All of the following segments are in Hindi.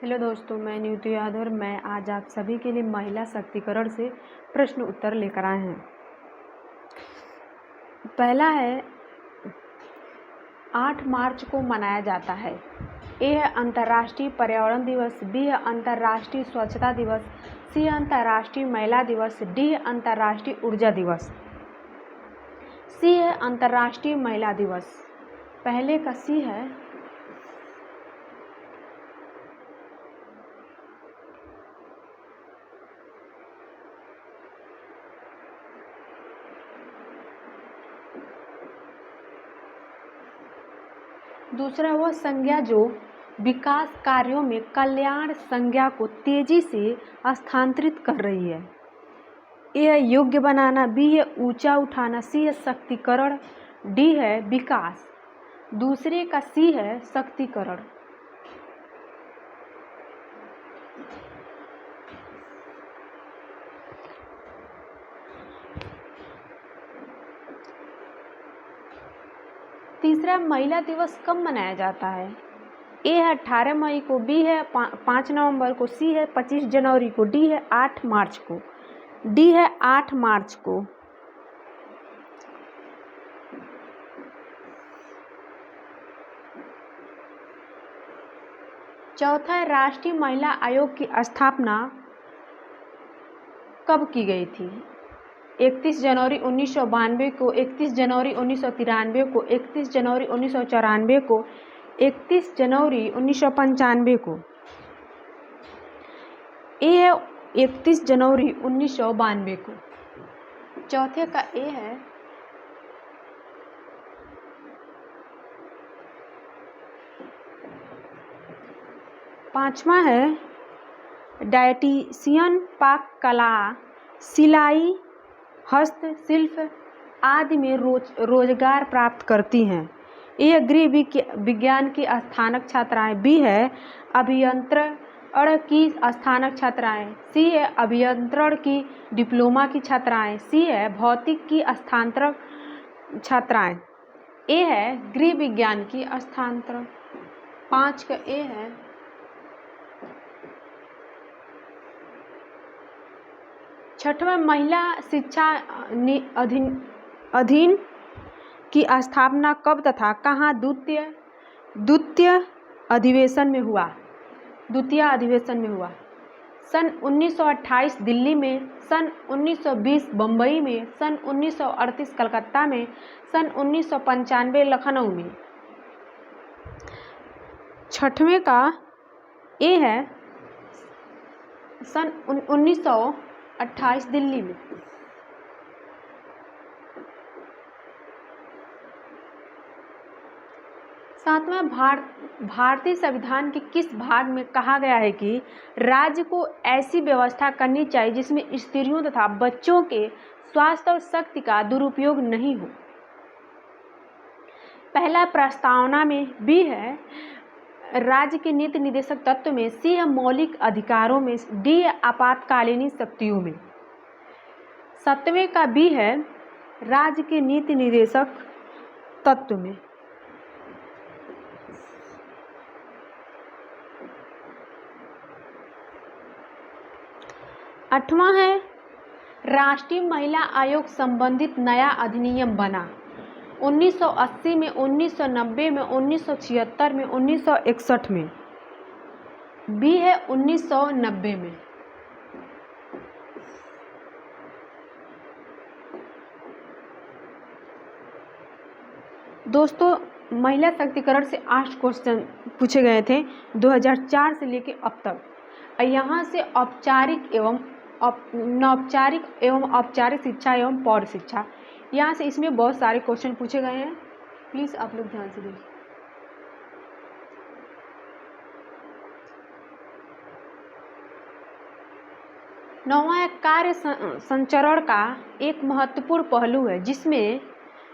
हेलो दोस्तों, मैं नीतू यादव और मैं आज आप सभी के लिए महिला शक्तिकरण से प्रश्न उत्तर लेकर आए हैं। पहला है, 8 मार्च को मनाया जाता है। ए है अंतर्राष्ट्रीय पर्यावरण दिवस, बी है अंतर्राष्ट्रीय स्वच्छता दिवस, सी है अंतर्राष्ट्रीय महिला दिवस, डी है अंतर्राष्ट्रीय ऊर्जा दिवस। सी है अंतर्राष्ट्रीय महिला दिवस। पहले का सी है। दूसरा वह संज्ञा जो विकास कार्यों में कल्याण संज्ञा को तेजी से स्थानांतरित कर रही है। ए है योग्य बनाना, बी है ऊंचा उठाना, सी है शक्तिकरण, डी है विकास। दूसरे का सी है शक्तिकरण। तीसरा, महिला दिवस कब मनाया जाता है। ए है 18 मई को, बी है 5 नवंबर को, सी है 25 जनवरी को, डी है 8 मार्च को। डी है 8 मार्च को। चौथा है, राष्ट्रीय महिला आयोग की स्थापना कब की गई थी। 31 जनवरी 1992 को, 31 जनवरी 1993 को, 31 जनवरी 1994 को, 31 जनवरी 1995 को। ए है 31 जनवरी 1992 को। चौथे का ए है। पांचवा है, डायटीशियन पाक कला, सिलाई, हस्तशिल्प आदि में रोजगार प्राप्त करती हैं। ए गृह विज्ञान की स्नातक छात्राएं, बी है अभियंत्रण की स्नातक छात्राएं, सी है अभियंत्रण की डिप्लोमा की छात्राएं, सी है भौतिक की स्नातक छात्राएं, ए है गृह विज्ञान की स्नातक। 5 का ए है। छठवां, महिला शिक्षा अधिनियम की स्थापना कब तथा कहाँ द्वितीय अधिवेशन में हुआ। सन 1928 दिल्ली में, सन 1920 बम्बई में, सन 1938 कलकत्ता में, सन 1995 लखनऊ में। छठवें का ए है, सन 1928 दिल्ली में। सातवां, भारतीय संविधान के किस भाग में कहा गया है कि राज्य को ऐसी व्यवस्था करनी चाहिए जिसमें स्त्रियों तथा बच्चों के स्वास्थ्य और शक्ति का दुरुपयोग नहीं हो। पहला प्रस्तावना में, बी है राज्य के नीति निर्देशक तत्व में, सी है मौलिक अधिकारों में, डी है आपातकालीन शक्तियों में। 7वें का बी है राज्य के नीति निर्देशक तत्व में। 8वां है, राष्ट्रीय महिला आयोग संबंधित नया अधिनियम बना 1980 में, 1990 में, 1976 में, 1961 में। बी है 1990 में। दोस्तों, महिला शक्तिकरण से 8 क्वेश्चन पूछे गए थे 2004 से लेकर अब तक। यहाँ से औपचारिक एवं अनौपचारिक एवं औपचारिक शिक्षा एवं प्रौढ़ शिक्षा, यहाँ से इसमें बहुत सारे क्वेश्चन पूछे गए हैं। प्लीज़ आप लोग ध्यान से देखिए। नौवां, कार्य संचरण का एक महत्वपूर्ण पहलू है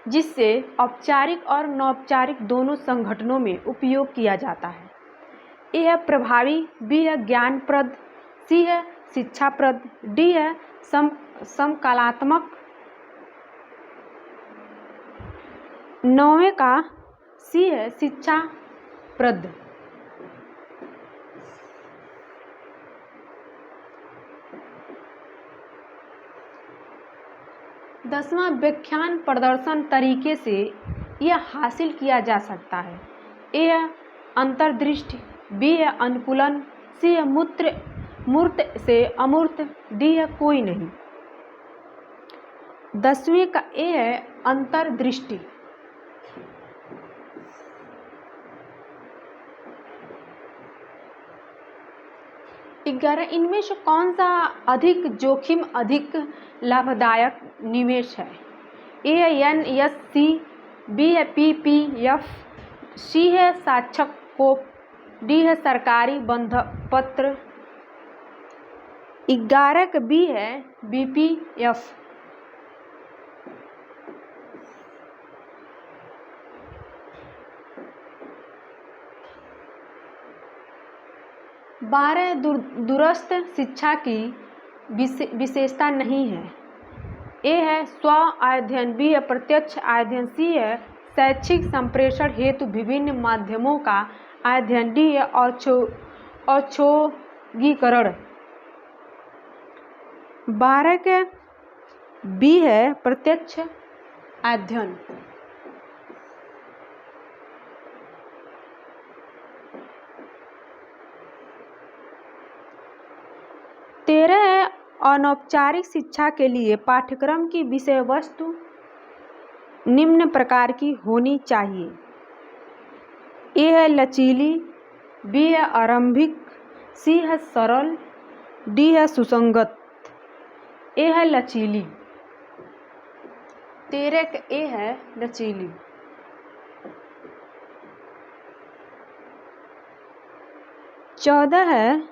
जिससे औपचारिक और अनौपचारिक दोनों संगठनों में उपयोग किया जाता है। ए है प्रभावी, बी है ज्ञानप्रद, सी है शिक्षाप्रद, डी है समकालात्मक। 9वें का सी है शिक्षाप्रद। 10वां व्याख्यान प्रदर्शन तरीके से यह हासिल किया जा सकता है। ए है अंतर्दृष्टि, बी है अनुकूलन, सी है मूर्त से अमूर्त, डी है कोई नहीं। 10वें का ए है अंतर्दृष्टि। इनमें से कौन सा अधिक जोखिम अधिक लाभदायक निवेश है? ए है NSC, बी है PPF, सी है साक्षक कोप, डी है सरकारी बंधक पत्र। 11 का बी है BPF। 12 दूरस्थ शिक्षा की विशेषता नहीं है। ए है स्व अध्ययन, बी है प्रत्यक्ष अध्ययन, सी है शैक्षिक संप्रेषण हेतु विभिन्न माध्यमों का अध्ययन, डी है औद्योगिकरण। 12 के बी है प्रत्यक्ष अध्ययन। 13 है अनौपचारिक शिक्षा के लिए पाठ्यक्रम की विषय वस्तु निम्न प्रकार की होनी चाहिए। ए है लचीली, बी है आरंभिक, सी है सरल, डी है सुसंगत। ए है लचीली। 13 का ए है लचीली। 14 है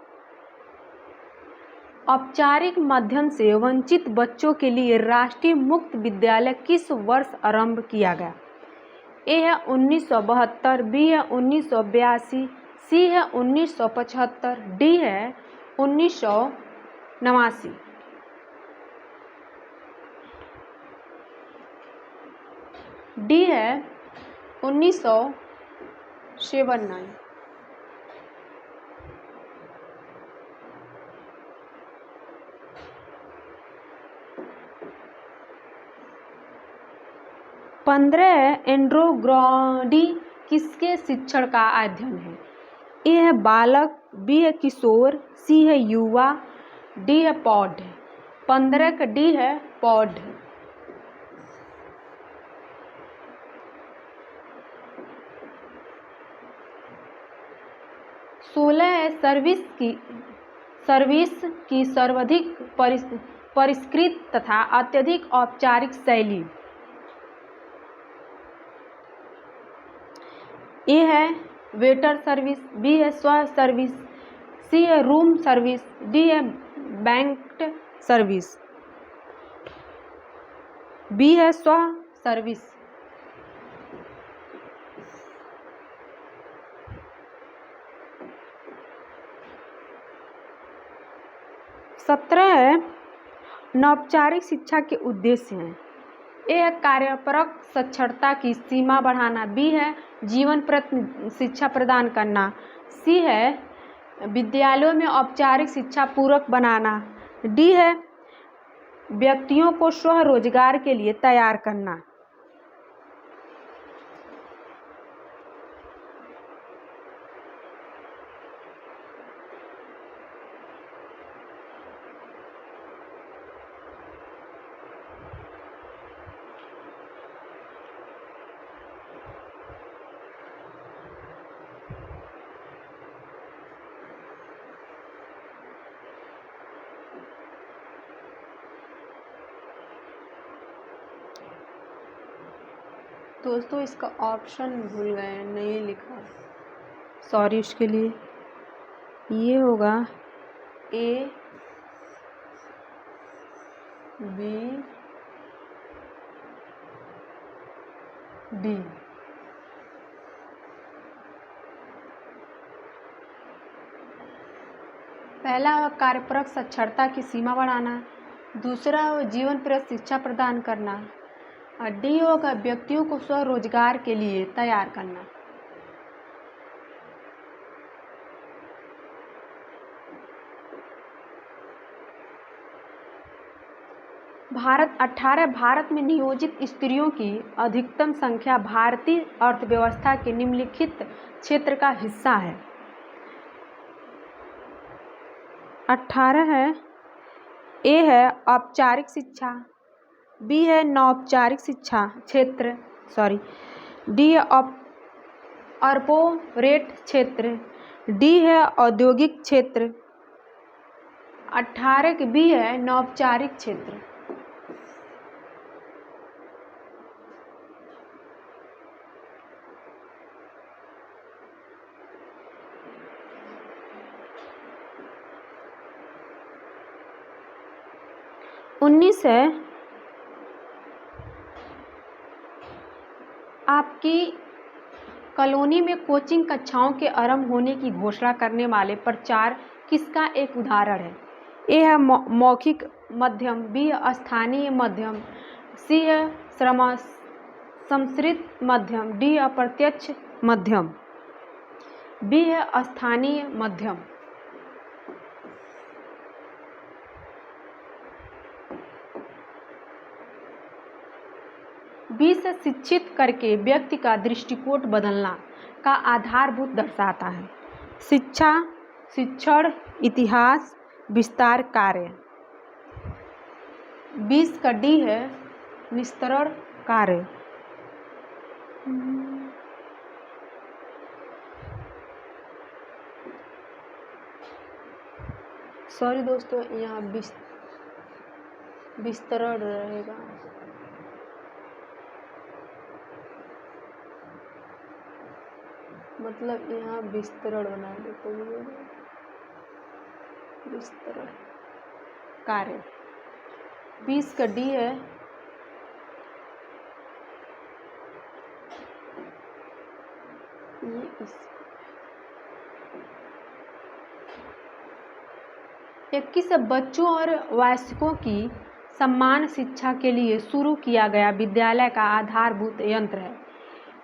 औपचारिक माध्यम से वंचित बच्चों के लिए राष्ट्रीय मुक्त विद्यालय किस वर्ष आरंभ किया गया? ए है 1972, बी है 1982, सी है 1975, डी है 1989। डी है 1979। एंड्रोग्रॉडी किसके शिक्षण का अध्ययन है? ए है बालक, बी है किशोर, सी है युवा, डी है पौध। 15 का डी है पौध। 16 है सर्विस की सर्वाधिक परिष्कृत तथा अत्यधिक औपचारिक शैली। ए है वेटर सर्विस, बी है स्व सर्विस, सी है रूम सर्विस, डी है बैंक्ट सर्विस। बी है स्व सर्विस। 17 है अनौपचारिक शिक्षा के उद्देश्य हैं। ए है कार्यपरक साक्षरता की सीमा बढ़ाना, बी है जीवनप्रद शिक्षा प्रदान करना, सी है विद्यालयों में औपचारिक शिक्षा पूरक बनाना, डी है व्यक्तियों को स्वरोजगार के लिए तैयार करना। दोस्तों इसका ऑप्शन भूल गए, नहीं लिखा, सॉरी उसके लिए। ये होगा ए, बी, डी। पहला कार्यपरक साक्षरता की सीमा बढ़ाना, दूसरा जीवनप्रद शिक्षा प्रदान करना, और डी होगा व्यक्तियों को स्वरोजगार के लिए तैयार करना। भारत में नियोजित स्त्रियों की अधिकतम संख्या भारतीय अर्थव्यवस्था के निम्नलिखित क्षेत्र का हिस्सा है। 18 है, ए है औपचारिक शिक्षा, बी है अनौपचारिक शिक्षा क्षेत्र, डी है कॉर्पोरेट क्षेत्र, डी है औद्योगिक क्षेत्र। 18 के बी है अनौपचारिक क्षेत्र। उन्नीस है, आपकी कॉलोनी में कोचिंग कक्षाओं के आरंभ होने की घोषणा करने वाले प्रचार किसका एक उदाहरण है? ए है मौखिक माध्यम, बी है स्थानीय माध्यम, सी है सम्मिश्रित माध्यम, डी है अप्रत्यक्ष माध्यम। बी है स्थानीय माध्यम। बी से शिक्षित करके व्यक्ति का दृष्टिकोण बदलना का आधारभूत दर्शाता है। शिक्षा, शिक्षण, इतिहास, विस्तार कार्य। 20 का डी है निस्तरण कार्य। सॉरी दोस्तों, यहाँ विस्तरण रहेगा। मतलब यहाँ विस्तरण बना देते हैं, विस्तरण कार्य। 20 का डी है ये 21 बच्चों और वयस्कों की समान शिक्षा के लिए शुरू किया गया विद्यालय का आधारभूत यंत्र है।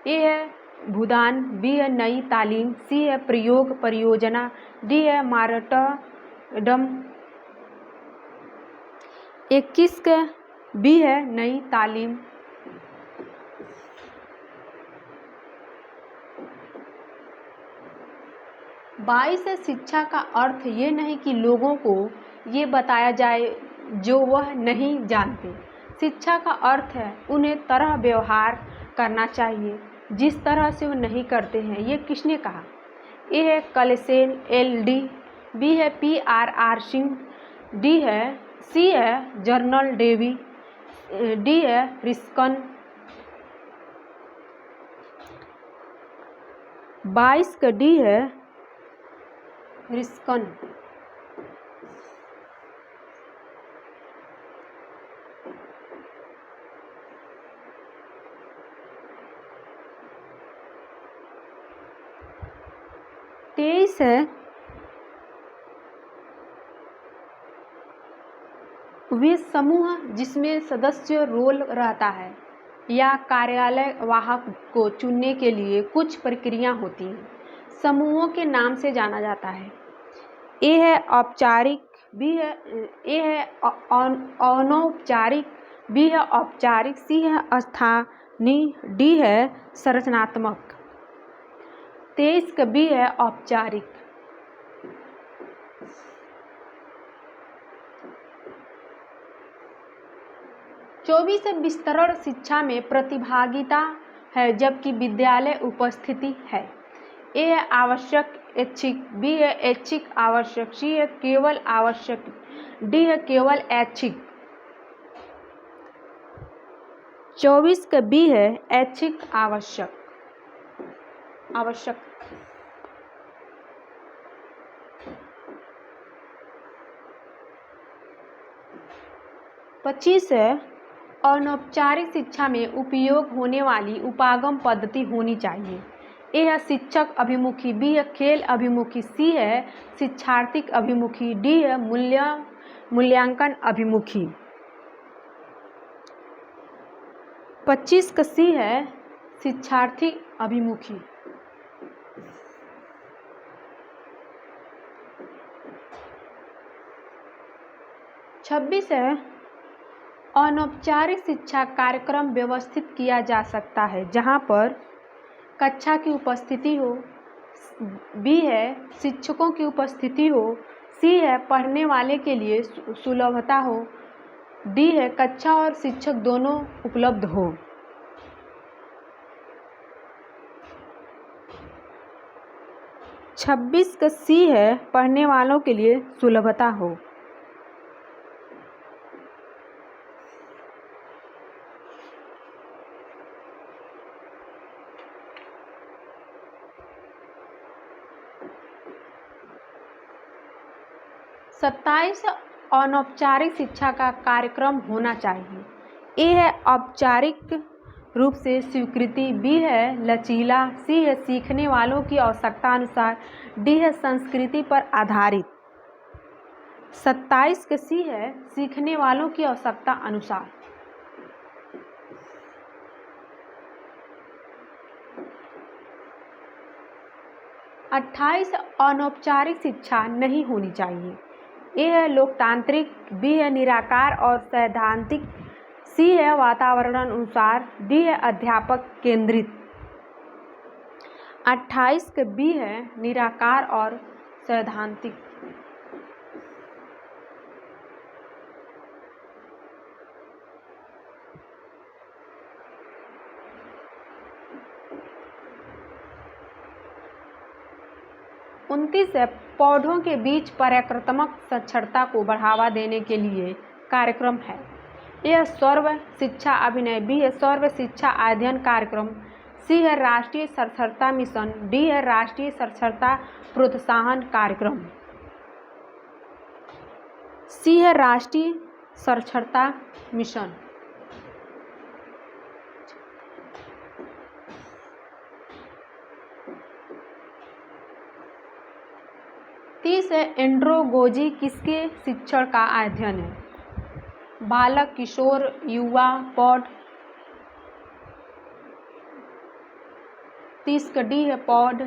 ए है भूदान, बी है नई तालीम, सी है प्रयोग परियोजना, डी है मार्टरडम। 21 का बी है नई तालीम। बाईस है, शिक्षा का अर्थ ये नहीं कि लोगों को ये बताया जाए जो वह नहीं जानते। शिक्षा का अर्थ है उन्हें तरह व्यवहार करना चाहिए जिस तरह से वो नहीं करते हैं। ये किसने कहा? ए है कलेसेन LD, बी है PRR सिंह, डी है सी है जर्नल डेवी, डी है रिस्कन। 22 का डी है रिस्कन। तेईस है, वे समूह जिसमें सदस्य रोल रहता है या कार्यालय वाहक को चुनने के लिए कुछ प्रक्रिया होती हैं, समूहों के नाम से जाना जाता है। ए है औपचारिक, बी है ए है अनौपचारिक, बी है औपचारिक, सी है स्थानीय, डी है संरचनात्मक। 23 का बी है औपचारिक। चौबीस विस्तरण शिक्षा में प्रतिभागिता है जबकि विद्यालय उपस्थिति है। ए है आवश्यक ऐच्छिक, बी है ऐच्छिक आवश्यक, सी है केवल आवश्यक, डी है केवल ऐच्छिक। 24 का बी है ऐच्छिक आवश्यक। 25 है, अनौपचारिक शिक्षा में उपयोग होने वाली उपागम पद्धति होनी चाहिए। ए है शिक्षक अभिमुखी, बी है खेल अभिमुखी, सी है शिक्षार्थी अभिमुखी, डी है मूल्यांकन अभिमुखी। 25 का सी है शिक्षार्थी अभिमुखी। 26 है, अनौपचारिक शिक्षा कार्यक्रम व्यवस्थित किया जा सकता है जहाँ पर कक्षा की उपस्थिति हो, बी है शिक्षकों की उपस्थिति हो, सी है पढ़ने वाले के लिए सुलभता हो, डी है कक्षा और शिक्षक दोनों उपलब्ध हो। छब्बीस का सी है पढ़ने वालों के लिए सुलभता हो। सत्ताईस अनौपचारिक शिक्षा का कार्यक्रम होना चाहिए। ए है औपचारिक रूप से स्वीकृति, बी है लचीला, सी है सीखने वालों की आवश्यकता अनुसार, डी है संस्कृति पर आधारित। 27 का सी है सीखने वालों की आवश्यकता अनुसार। अट्ठाईस अनौपचारिक शिक्षा नहीं होनी चाहिए। ए है लोकतांत्रिक, बी है निराकार और सैद्धांतिक, सी है वातावरण अनुसार, डी है अध्यापक केंद्रित। 28 का बी है निराकार और सैद्धांतिक। उनतीस है पौधों के बीच पर्यावरणात्मक साक्षरता को बढ़ावा देने के लिए कार्यक्रम है। यह सर्व शिक्षा अभिनय, बी है सर्व शिक्षा अध्ययन कार्यक्रम, सी है राष्ट्रीय साक्षरता मिशन, डी है राष्ट्रीय साक्षरता प्रोत्साहन कार्यक्रम। सी है राष्ट्रीय साक्षरता मिशन। तीस है एंड्रोगोजी किसके शिक्षण का अध्ययन है? बालक, किशोर, युवा, पौध। 30 का डी है पौध।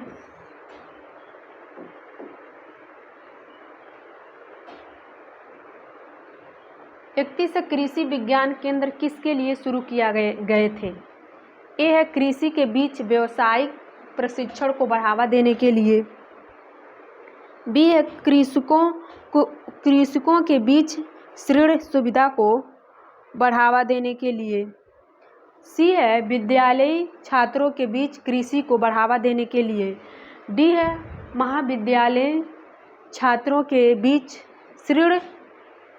इकतीस कृषि विज्ञान केंद्र किसके लिए शुरू किया गए थे? ए है कृषि के बीच व्यावसायिक प्रशिक्षण को बढ़ावा देने के लिए, बी है कृषकों के बीच ऋण सुविधा को बढ़ावा देने के लिए, सी है विद्यालयी छात्रों के बीच कृषि को बढ़ावा देने के लिए, डी है महाविद्यालयी छात्रों के बीच ऋण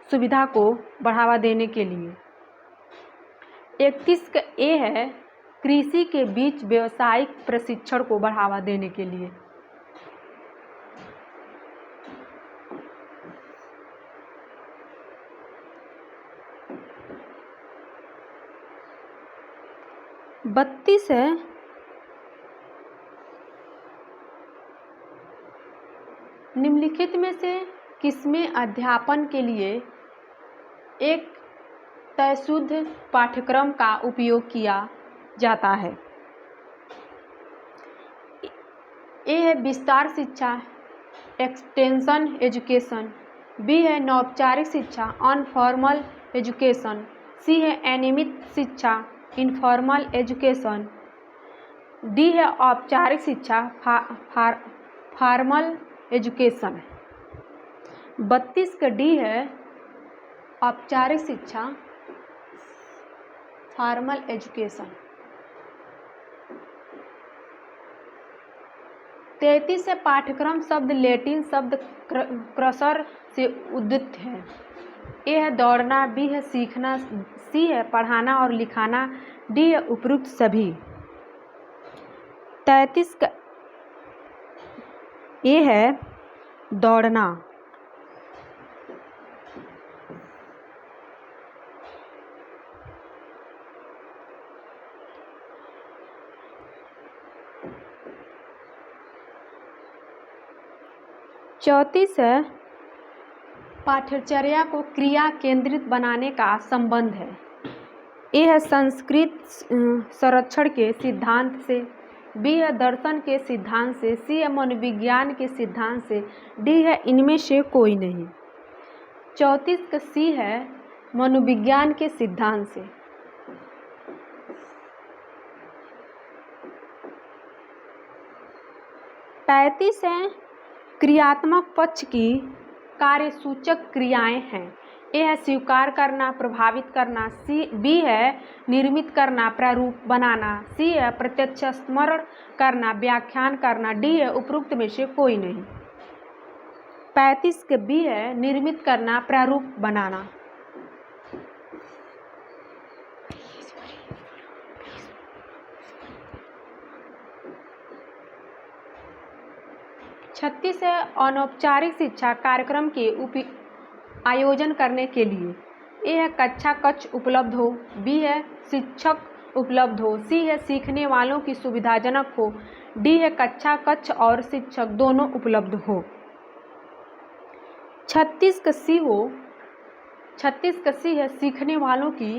सुविधा को बढ़ावा देने के लिए। 31 का ए है कृषि के बीच व्यावसायिक प्रशिक्षण को बढ़ावा देने के लिए। बत्तीस है निम्नलिखित में से किसमें अध्यापन के लिए एक तयशुद्ध पाठ्यक्रम का उपयोग किया जाता है? ए है विस्तार शिक्षा एक्सटेंशन एजुकेशन, बी है नौपचारिक शिक्षा अनफॉर्मल एजुकेशन, सी है अनियमित शिक्षा इनफॉर्मल एजुकेशन, डी है औपचारिक शिक्षा फॉर्मल एजुकेशन। 32 का डी है औपचारिक शिक्षा फॉर्मल एजुकेशन। 33 से पाठ्यक्रम शब्द लैटिन शब्द क्रसर से उद्धृत है। ए है दौड़ना, बी है सीखना, सी है पढ़ाना और लिखाना, डी है उपयुक्त सभी। 33 का ए है दौड़ना। चौंतीस है पाठ्यचर्या को क्रिया केंद्रित बनाने का संबंध है। ए है संस्कृत संरक्षण के सिद्धांत से, बी है दर्शन के सिद्धांत से, सी है मनोविज्ञान के सिद्धांत से, डी है इनमें से कोई नहीं। 34 का सी है मनोविज्ञान के सिद्धांत से। 35 है क्रियात्मक पक्ष की कार्यसूचक क्रियाएं हैं। ए है स्वीकार करना, प्रभावित करना। बी है निर्मित करना, प्रारूप बनाना। सी है प्रत्यक्ष स्मरण करना, व्याख्यान करना। डी है उपरोक्त में से कोई नहीं। 35 के बी है निर्मित करना, प्रारूप बनाना। छत्तीस है अनौपचारिक शिक्षा कार्यक्रम के आयोजन करने के लिए। ए है कक्षा कक्ष उपलब्ध हो। बी है शिक्षक उपलब्ध हो। सी है सीखने वालों की सुविधाजनक हो। डी है कक्षा कक्ष और शिक्षक दोनों उपलब्ध हो। 36 का सी हो। 36 का सी है सीखने वालों की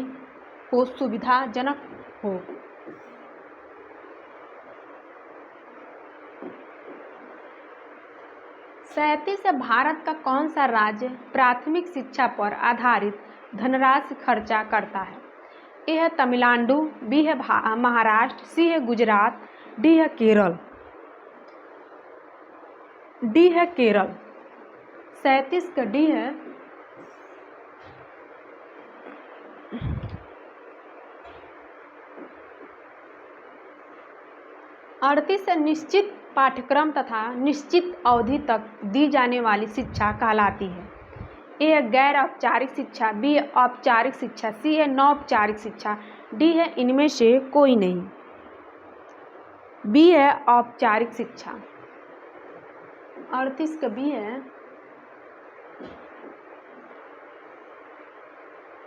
हो सुविधाजनक हो। सैंतीस है भारत का कौन सा राज्य प्राथमिक शिक्षा पर आधारित धनराशि खर्चा करता है। ए है तमिलनाडु। बी है महाराष्ट्र। सी है गुजरात। डी है केरल। डी है केरल। 37 का डी है। 38 है निश्चित पाठ्यक्रम तथा निश्चित अवधि तक दी जाने वाली शिक्षा कहलाती है। ए है गैर औपचारिक शिक्षा। बी है औपचारिक शिक्षा। सी है नौपचारिक शिक्षा। डी है इनमें से कोई नहीं। बी है औपचारिक शिक्षा। 38 का बी है।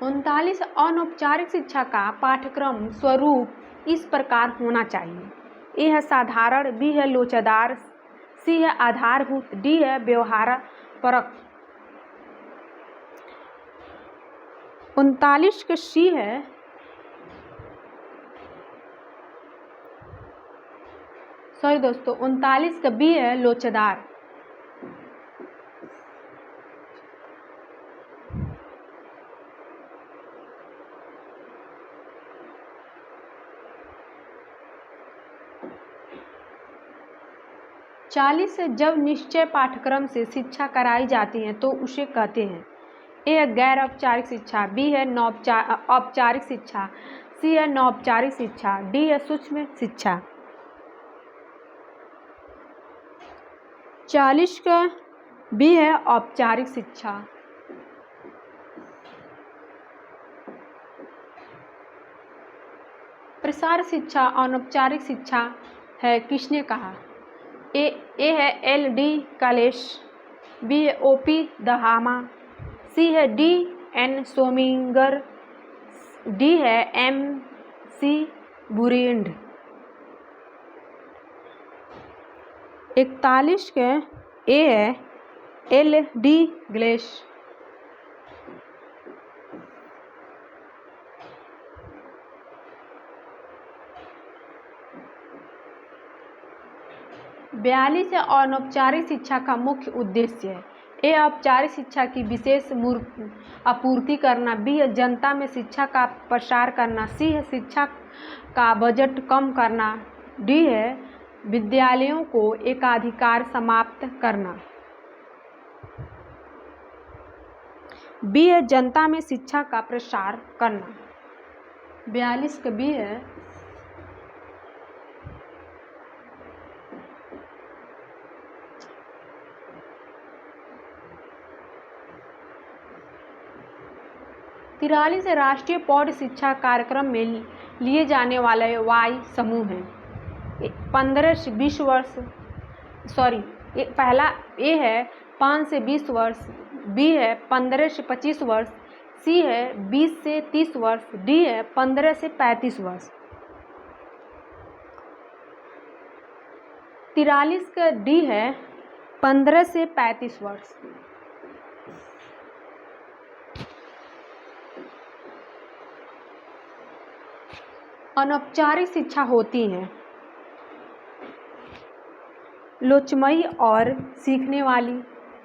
39 अनौपचारिक शिक्षा का पाठ्यक्रम स्वरूप इस प्रकार होना चाहिए। ए है साधारण। बी है लोचदार। सी है आधारभूत। डी है व्यवहारपरक। 39 का सी है। सॉरी दोस्तों, 39 का बी है लोचदार। चालीस है जब निश्चय पाठ्यक्रम से शिक्षा कराई जाती है तो उसे कहते हैं। ए है गैर औपचारिक शिक्षा। बी है औपचारिक शिक्षा। सी है नौपचारिक शिक्षा। डी है सूक्ष्म शिक्षा। 40 का बी है औपचारिक शिक्षा। प्रसार शिक्षा अनौपचारिक शिक्षा है किसने कहा। ए है एल डी कालेश। बी है ओ पी दहामा। सी है डी एन सोमिंगर। डी है एम सी बुरेंड। 41 के ए है एल डी ग्लेश। 42 है अनौपचारिक शिक्षा का मुख्य उद्देश्य है। ए औपचारिक शिक्षा की विशेष आपूर्ति करना। बी है जनता में शिक्षा का प्रसार करना। सी है शिक्षा का बजट कम करना। डी है विद्यालयों को एकाधिकार समाप्त करना। बी है जनता में शिक्षा का प्रसार करना। 42 का बी है। 43 राष्ट्रीय प्रौढ़ शिक्षा कार्यक्रम में लिए जाने वाले वाई समूह हैं। 15 से 20 वर्ष पहला ए है 5 से 20 वर्ष। बी है 15 से 25 वर्ष। सी है 20 से 30 वर्ष। डी है 15 से 35 वर्ष। 43 का डी है 15 से 35 वर्ष। अनौपचारिक शिक्षा होती है लोचमयी और सीखने वाली।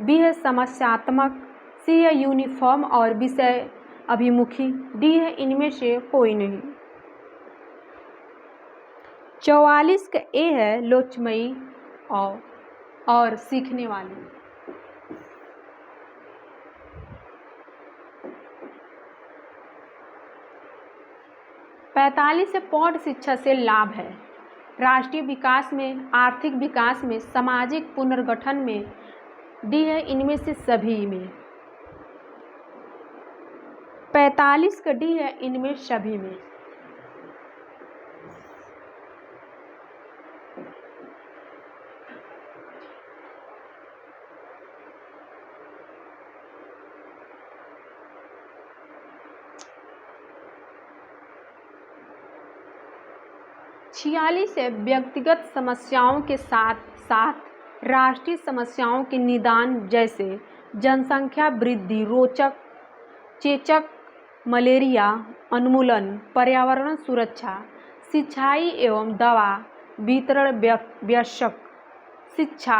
बी है समस्यात्मक। सी है यूनिफॉर्म और विषय अभिमुखी, डी है इनमें से कोई नहीं। 44 का ए है लोचमयी और सीखने वाली। 45 से पौध शिक्षा से लाभ है राष्ट्रीय विकास में, आर्थिक विकास में, सामाजिक पुनर्गठन में, डी है इनमें से सभी में। 45 का डी है इनमें सभी में। छियालीस है व्यक्तिगत समस्याओं के साथ साथ राष्ट्रीय समस्याओं के निदान जैसे जनसंख्या वृद्धि, रोचक चेचक, मलेरिया उन्मूलन, पर्यावरण सुरक्षा, सिंचाई एवं दवा वितरण, वयस्क शिक्षा,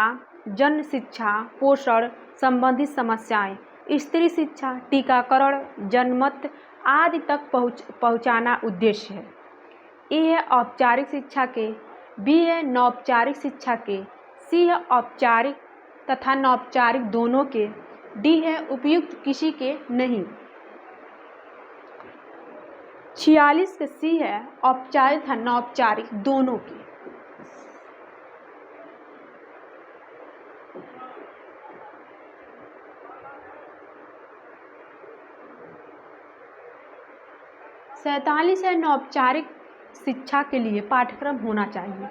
जन शिक्षा, पोषण संबंधी समस्याएं, स्त्री शिक्षा, टीकाकरण, जनमत आदि तक पहुंचाना उद्देश्य है। ए है औपचारिक शिक्षा के, बी है नौपचारिक शिक्षा के, सी है औपचारिक तथा नौपचारिक दोनों के, डी है उपयुक्त किसी के नहीं। 46 का सी है औपचारिक तथा नौपचारिक दोनों के। सैंतालीस है नौपचारिक शिक्षा के लिए पाठ्यक्रम होना चाहिए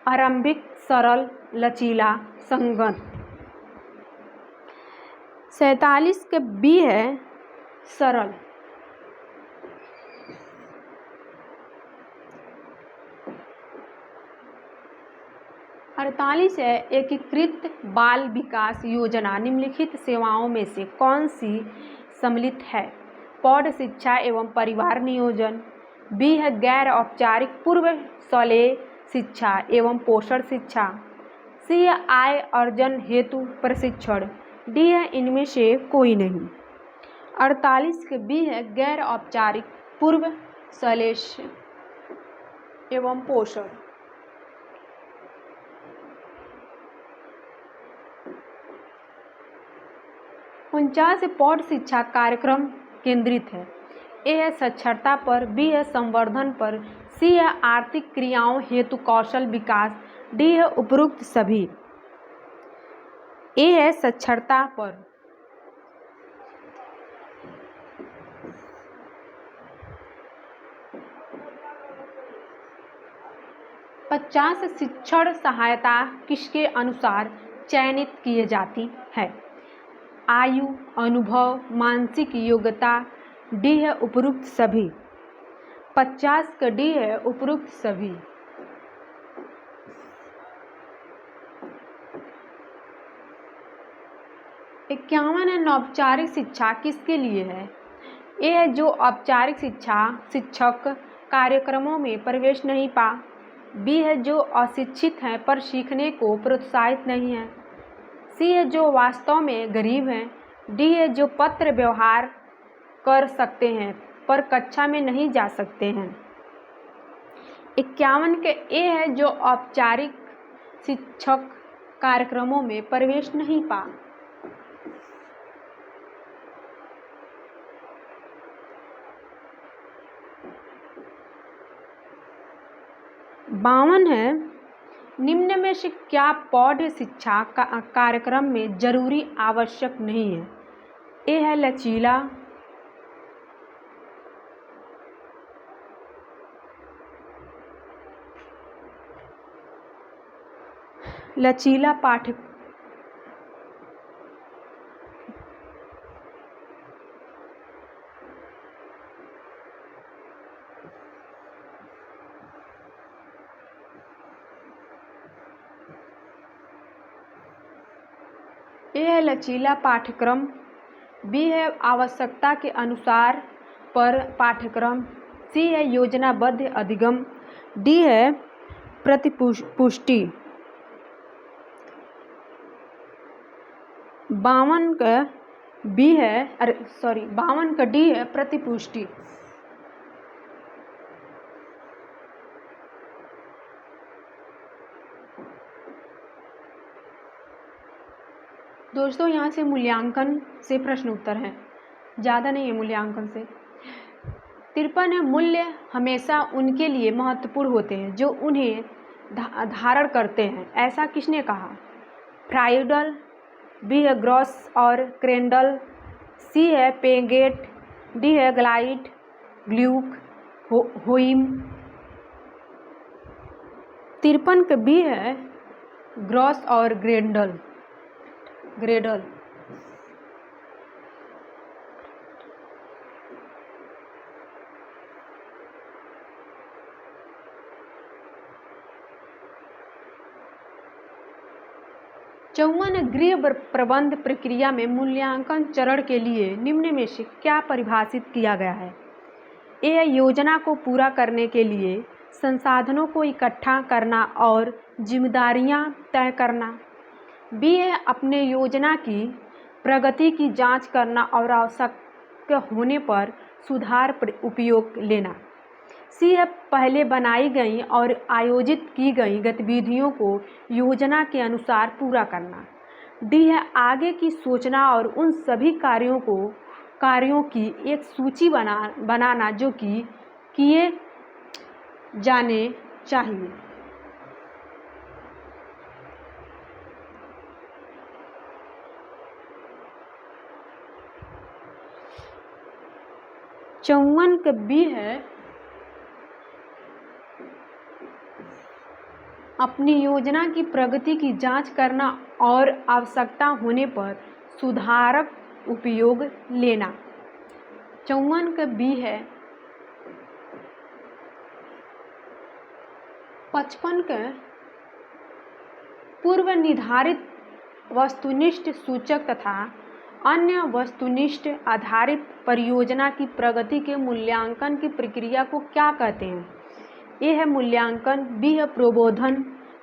आरंभिक, सरल, लचीला, संगत। 47 के बी है सरल। 48 है एकीकृत बाल विकास योजना निम्नलिखित सेवाओं में से कौन सी सम्मिलित है? पौध शिक्षा एवं परिवार नियोजन, बी है गैर औपचारिक पूर्व शालेय शिक्षा एवं पोषण शिक्षा, सी है आय अर्जन हेतु प्रशिक्षण, डी है इनमें से कोई नहीं। 48 के बी है गैर औपचारिक पूर्व शालेय एवं पोषण। 49 पौध शिक्षा कार्यक्रम केंद्रित है। ए है साक्षरता पर, बी है संवर्धन पर, सी है आर्थिक क्रियाओं हेतु कौशल विकास, डी है उपरोक्त सभी। ए है साक्षरता पर। 50 शिक्षण सहायता किसके अनुसार चयनित किए जाती है? आयु, अनुभव, मानसिक योग्यता, डी है उपरोक्त सभी। 50 का डी है उपरोक्त सभी। 51 है नौपचारिक शिक्षा किसके लिए है? ए है जो औपचारिक शिक्षा शिक्षक कार्यक्रमों में प्रवेश नहीं पा, बी है जो अशिक्षित हैं पर सीखने को प्रोत्साहित नहीं है, सी है जो वास्तव में गरीब हैं, डी है जो पत्र व्यवहार कर सकते हैं पर कक्षा में नहीं जा सकते हैं। 51 के ए है जो औपचारिक शिक्षक कार्यक्रमों में प्रवेश नहीं पा। 52 है निम्न में से क्या पौध शिक्षा का कार्यक्रम में जरूरी आवश्यक नहीं है? ए है लचीला पाठ्य ए है लचीला पाठ्यक्रम, बी है आवश्यकता के अनुसार पर पाठ्यक्रम, सी है योजनाबद्ध अधिगम, डी है प्रतिपुष्टि। 52 का बी है, अरे सॉरी 52 का डी है प्रतिपुष्टि। दोस्तों यहाँ से मूल्यांकन से प्रश्न उत्तर है, ज़्यादा नहीं है मूल्यांकन से। 53 है, मूल्य हमेशा उनके लिए महत्वपूर्ण होते हैं जो उन्हें धारण करते हैं, ऐसा किसने कहा? फ्राइडल, बी है ग्रॉस और क्रेंडल, सी है पेगेट, डी है ग्लाइड ग्ल्यूक होइम। 53 के बी है ग्रॉस और ग्रेंडल ग्रेडल। चौवन गृह प्रबंध प्रक्रिया में मूल्यांकन चरण के लिए निम्न में से क्या परिभाषित किया गया है? ए योजना को पूरा करने के लिए संसाधनों को इकट्ठा करना और जिम्मेदारियां तय करना। बी है अपने योजना की प्रगति की जांच करना और आवश्यक होने पर सुधार उपयोग लेना। सी है पहले बनाई गई और आयोजित की गई गतिविधियों को योजना के अनुसार पूरा करना। डी है आगे की सोचना और उन सभी कार्यों की एक सूची बनाना जो कि किए जाने चाहिए। चौवन का बी है अपनी योजना की प्रगति की जांच करना और आवश्यकता होने पर सुधारक उपयोग लेना। 54 का बी है। 55 का पूर्व निर्धारित वस्तुनिष्ठ सूचक तथा अन्य वस्तुनिष्ठ आधारित परियोजना की प्रगति के मूल्यांकन की प्रक्रिया को क्या कहते हैं? ए है मूल्यांकन, बी है प्रबोधन,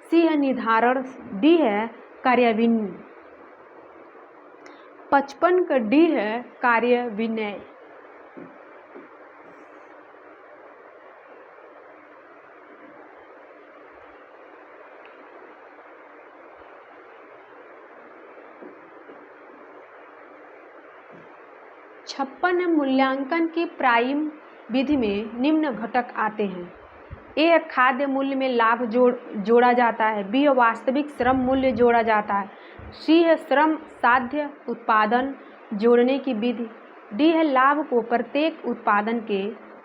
सी है निर्धारण, डी है कार्यान्वयन। 55 का डी है कार्यान्वयन। छप्पन मूल्यांकन की प्राइम विधि में निम्न घटक आते हैं। ए खाद्य मूल्य में लाभ जोड़ा जाता है, बी वास्तविक श्रम मूल्य जोड़ा जाता है, सी है श्रम साध्य उत्पादन जोड़ने की विधि, डी है लाभ को प्रत्येक उत्पादन के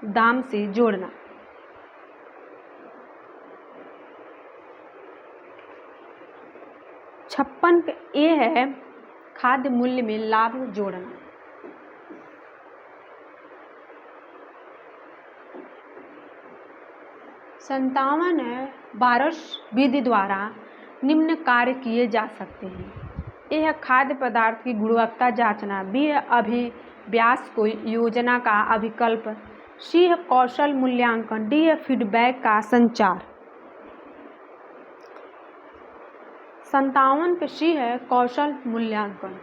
दाम से जोड़ना। छप्पन ए है खाद्य मूल्य में लाभ जोड़ना। 57 है बारश विधि द्वारा निम्न कार्य किए जा सकते हैं। ए है खाद्य पदार्थ की गुणवत्ता जांचना, बी है अभिव्यास को योजना का अभिकल्प, सी है कौशल मूल्यांकन, डी है फीडबैक का संचार। 57 के सी है कौशल मूल्यांकन।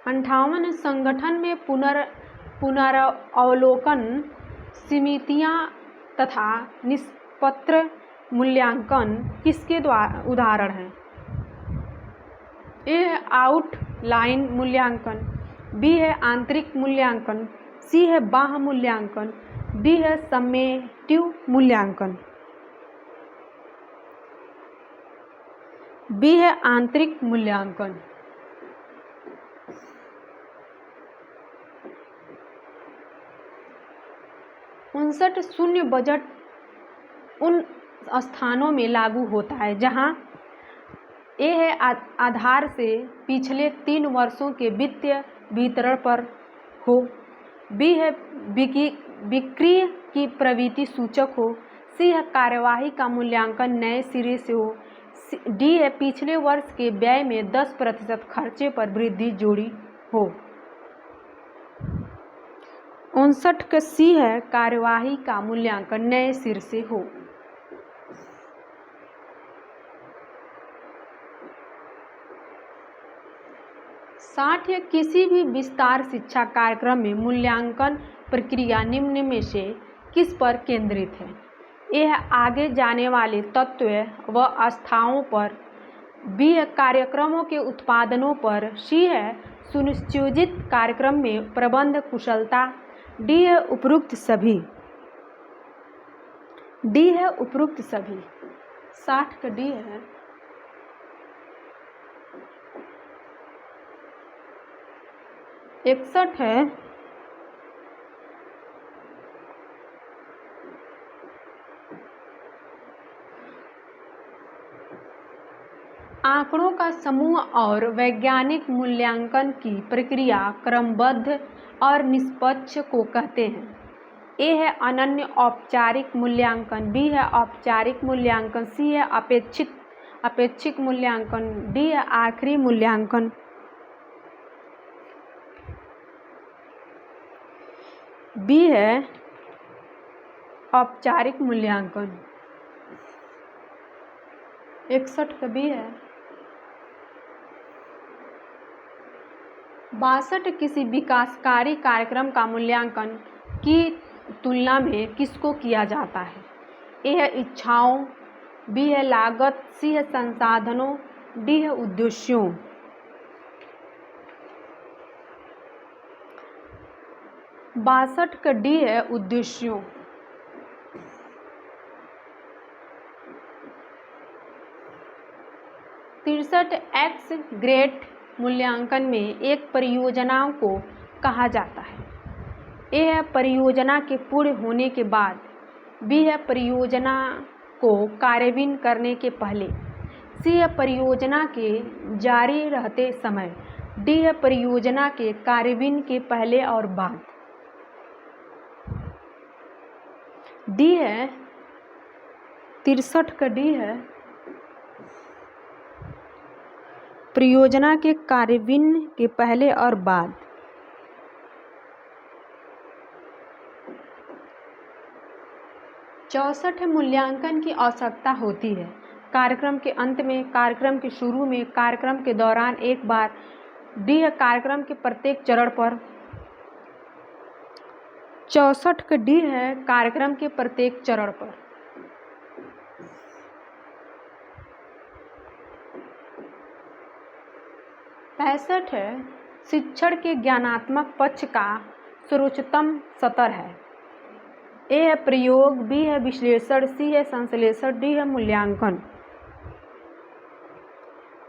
अंठावन संगठन में पुनरावलोकन समितियां तथा निष्पत्र मूल्यांकन किसके उदाहरण हैं? ए है आउटलाइन मूल्यांकन, बी है आंतरिक मूल्यांकन, सी है बाह्य मूल्यांकन, डी है समेटिव मूल्यांकन। बी है आंतरिक मूल्यांकन। 59 शून्य बजट उन स्थानों में लागू होता है जहां ए है आधार से पिछले 3 वर्षों के वित्तीय वितरण पर हो, बी है बिक्री की प्रवृत्ति सूचक हो, सी है कार्यवाही का मूल्यांकन नए सिरे से हो, डी है पिछले वर्ष के व्यय में 10% खर्चे पर वृद्धि जोड़ी हो। 59 का सी है कार्यवाही का मूल्यांकन नए सिर से हो। 60 या किसी भी विस्तार शिक्षा कार्यक्रम में मूल्यांकन प्रक्रिया निम्न में से किस पर केंद्रित है? यह आगे जाने वाले तत्व व अवस्थाओं पर, बी है कार्यक्रमों के उत्पादनों पर, सी है सुनिश्चित कार्यक्रम में प्रबंध कुशलता, डी है उपरोक्त सभी। डी है उपरोक्त सभी। 60 का डी है। इकसठ है आंकड़ों का समूह और वैज्ञानिक मूल्यांकन की प्रक्रिया क्रमबद्ध और निष्पक्ष को कहते हैं। ए है अनन्य औपचारिक मूल्यांकन, बी है औपचारिक मूल्यांकन, सी है अपेक्षित मूल्यांकन, डी है आखिरी मूल्यांकन। बी है औपचारिक मूल्यांकन। 61 का बी है। 62 किसी विकासकारी कार्यक्रम का मूल्यांकन की तुलना में किसको किया जाता है? ए है इच्छाओं, बी है लागत, सी है संसाधनों, डी है उद्देश्यों। बासठ का डी है उद्देश्यों। 63 एक्स ग्रेड मूल्यांकन में एक परियोजना को कहा जाता है। ए है परियोजना के पूर्ण होने के बाद, बी है परियोजना को कार्यान्वित करने के पहले, सी है परियोजना के जारी रहते समय, डी है परियोजना के कार्यान्वयन के पहले और बाद। डी है 63 का डी है परियोजना के कार्यान्वयन के पहले और बाद। चौसठ मूल्यांकन की आवश्यकता होती है। कार्यक्रम के अंत में, कार्यक्रम के शुरू में, कार्यक्रम के दौरान एक बार, डी है कार्यक्रम के प्रत्येक चरण पर। 64 का डी है कार्यक्रम के प्रत्येक चरण पर। 65 है शिक्षण के ज्ञानात्मक पक्ष का सर्वोच्चतम स्तर है। ए है प्रयोग, बी है विश्लेषण, सी है संश्लेषण, डी है मूल्यांकन।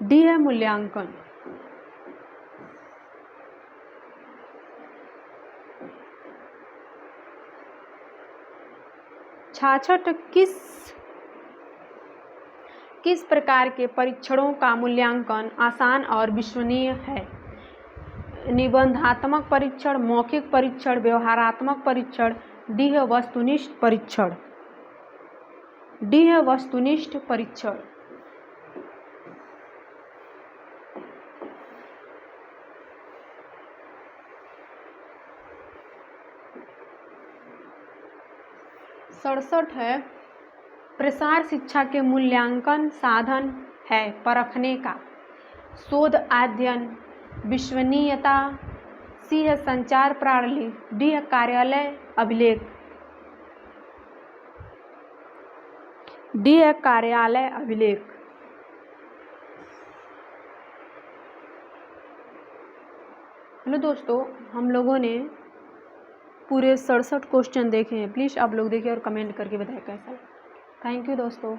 डी है मूल्यांकन। 66 किस प्रकार के परीक्षणों का मूल्यांकन आसान और विश्वसनीय है? निबंधात्मक परीक्षण, मौखिक परीक्षण, व्यवहारात्मक परीक्षण, डी है वस्तुनिष्ठ परीक्षण। डी है वस्तुनिष्ठ परीक्षण। सड़सठ है प्रसार शिक्षा के मूल्यांकन साधन है परखने का। शोध अध्ययन, विश्वसनीयता, सी है संचार प्रणाली, डी है कार्यालय अभिलेख। डी है कार्यालय अभिलेख। हेलो दोस्तों, हम लोगों ने पूरे 67 क्वेश्चन देखे हैं। प्लीज़ आप लोग देखिए और कमेंट करके बताएं कैसा। थैंक यू दोस्तों।